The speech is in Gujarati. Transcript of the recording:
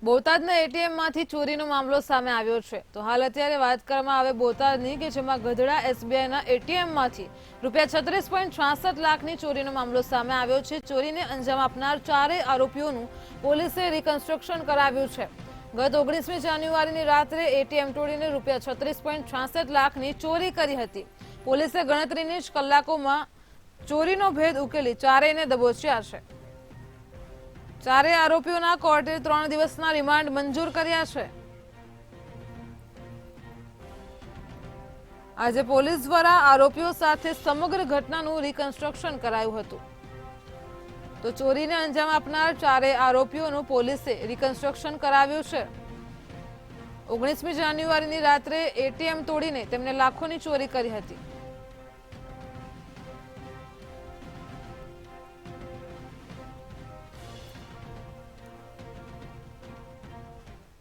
બોટાદના એટીએમમાંથી ચોરીનો મામલો સામે આવ્યો છે। તો હાલ અત્યારે વાત કરવામાં આવે બોટાદની કે જેમાં ગધડા એસબીઆઈના એટીએમમાંથી ₹36.66 લાખની ચોરીનો મામલો સામે આવ્યો છે। ચોરીને અંજામ આપનાર ચારેય આરોપીઓનું પોલીસે રિકન્સ્ટ્રક્શન કરાવ્યું છે। ગત 19મી જાન્યુઆરીની રાત્રે એટીએમ તોડીને ₹36.66 લાખની ચોરી કરી હતી। પોલીસે ગણતરીની જ કલાકોમાં ચોરીનો ભેદ ઉકેલી ચારેયને દબોચ્યા છે। ચારેય આરોપીઓના કોર્ટે 3 દિવસના રિમાન્ડ મંજૂર કર્યા છે। આજે પોલીસ દ્વારા આરોપીઓ સાથે સમગ્ર ઘટનાનું રિકન્સ્ટ્રક્શન કરાયું હતું। તો ચોરીને અંજામ આપનાર ચારેય આરોપીઓનું પોલીસે રિકન્સ્ટ્રક્શન કરાવ્યું છે। 19મી જાન્યુઆરીની રાત્રે એટીએમ તોડીને તેમને લાખોની ચોરી કરી હતી।